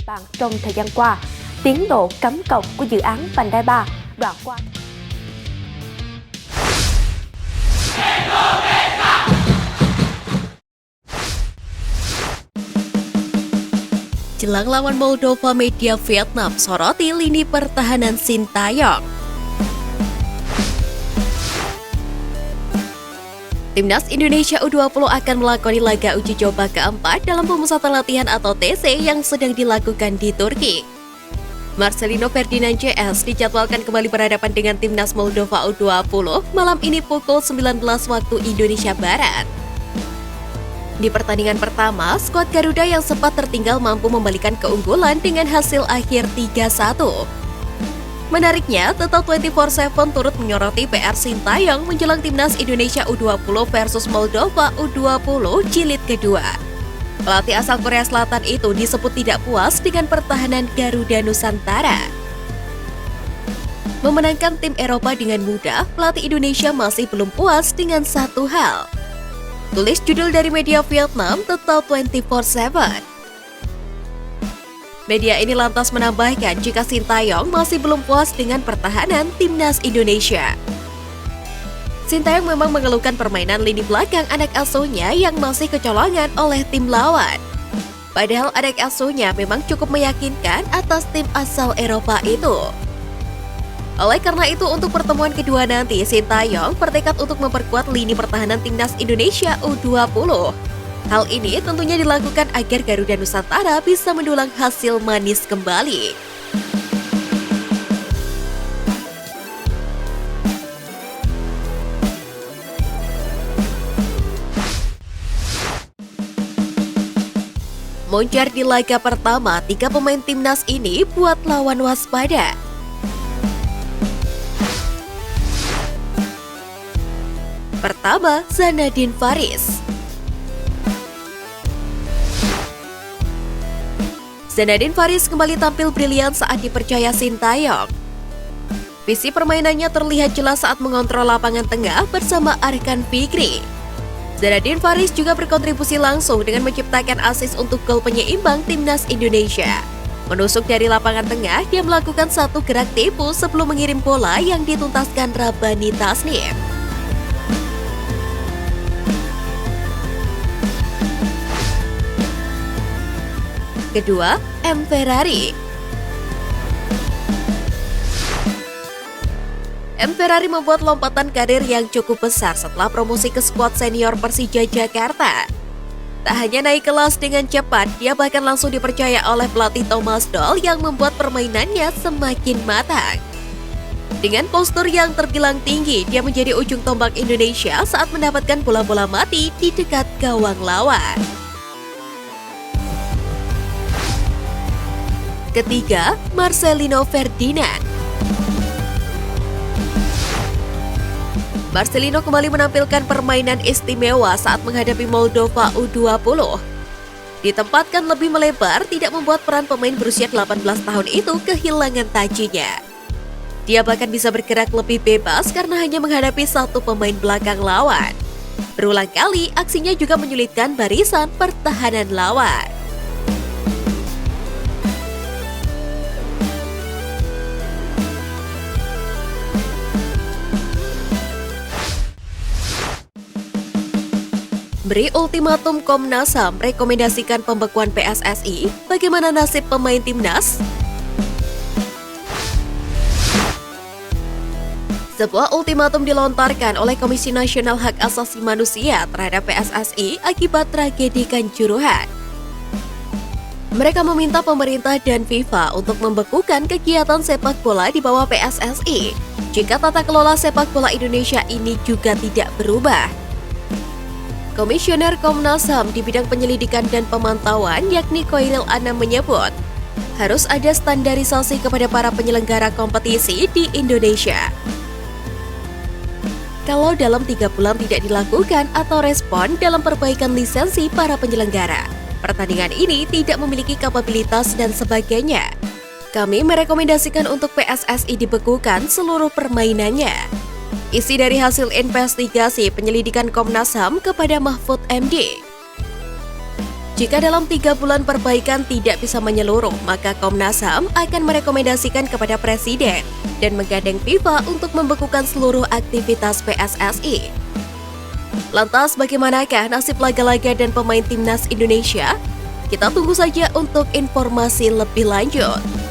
địa bàn trong thời gian qua, tiến độ cắm cọc của dự án vành đai 3 đoạn qua. Jelang lawan Moldova, media Vietnam soroti lini pertahanan Sintayong. Timnas Indonesia U20 akan melakoni laga uji coba keempat dalam pemusatan latihan atau TC yang sedang dilakukan di Turki. Marcelino Ferdinand CS dijadwalkan kembali berhadapan dengan Timnas Moldova U20 malam ini pukul 19 waktu Indonesia Barat. Di pertandingan pertama, skuad Garuda yang sempat tertinggal mampu membalikan keunggulan dengan hasil akhir 3-1. Menariknya, Total 24/7 turut menyoroti PR Sintayong menjelang Timnas Indonesia U20 versus Moldova U20 jilid kedua. Pelatih asal Korea Selatan itu disebut tidak puas dengan pertahanan Garuda Nusantara. Memenangkan tim Eropa dengan mudah, pelatih Indonesia masih belum puas dengan satu hal. Tulis judul dari media Vietnam Total 24/7. Media ini lantas menambahkan jika Sintayong masih belum puas dengan pertahanan Timnas Indonesia. Sintayong memang mengeluhkan permainan lini belakang anak asuhnya yang masih kecolongan oleh tim lawan. Padahal anak asuhnya memang cukup meyakinkan atas tim asal Eropa itu. Oleh karena itu, untuk pertemuan kedua nanti, Sintayong bertekad untuk memperkuat lini pertahanan Timnas Indonesia U20. Hal ini tentunya dilakukan agar Garuda Nusantara bisa mendulang hasil manis kembali. Moncar di laga pertama, 3 pemain timnas ini buat lawan waspada. Pertama, Zanadin Faris. Zanadin Faris kembali tampil brilian saat dipercaya Sintayong. Visi permainannya terlihat jelas saat mengontrol lapangan tengah bersama Arkan Fikri. Zanadin Faris juga berkontribusi langsung dengan menciptakan assist untuk gol penyeimbang Timnas Indonesia. Menusuk dari lapangan tengah, dia melakukan satu gerak tipu sebelum mengirim bola yang dituntaskan Rabani Tasnim. Kedua, M. Ferrari. M. Ferrari membuat lompatan karir yang cukup besar setelah promosi ke skuad senior Persija Jakarta. Tak hanya naik kelas dengan cepat, dia bahkan langsung dipercaya oleh pelatih Thomas Doll yang membuat permainannya semakin matang. Dengan postur yang terbilang tinggi, dia menjadi ujung tombak Indonesia saat mendapatkan bola-bola mati di dekat gawang lawan. Ketiga, Marcelino Ferdinand. Marcelino kembali menampilkan permainan istimewa saat menghadapi Moldova U20. Ditempatkan lebih melebar, tidak membuat peran pemain berusia 18 tahun itu kehilangan tajinya. Dia bahkan bisa bergerak lebih bebas karena hanya menghadapi satu pemain belakang lawan. Berulang kali, aksinya juga menyulitkan barisan pertahanan lawan. Beri ultimatum Komnas HAM rekomendasikan pembekuan PSSI, bagaimana nasib pemain timnas? Sebuah ultimatum dilontarkan oleh Komisi Nasional Hak Asasi Manusia terhadap PSSI akibat tragedi Kanjuruhan. Mereka meminta pemerintah dan FIFA untuk membekukan kegiatan sepak bola di bawah PSSI jika tata kelola sepak bola Indonesia ini juga tidak berubah. Komisioner Komnas HAM di bidang penyelidikan dan pemantauan yakni Koiril Anam menyebut harus ada standarisasi kepada para penyelenggara kompetisi di Indonesia. Kalau dalam 3 bulan tidak dilakukan atau respon dalam perbaikan lisensi para penyelenggara, pertandingan ini tidak memiliki kapabilitas dan sebagainya. Kami merekomendasikan untuk PSSI dibekukan seluruh permainannya. Isi dari hasil investigasi penyelidikan Komnas HAM kepada Mahfud MD. Jika dalam 3 bulan perbaikan tidak bisa menyeluruh, maka Komnas HAM akan merekomendasikan kepada Presiden dan menggandeng FIFA untuk membekukan seluruh aktivitas PSSI. Lantas bagaimanakah nasib laga-laga dan pemain timnas Indonesia? Kita tunggu saja untuk informasi lebih lanjut.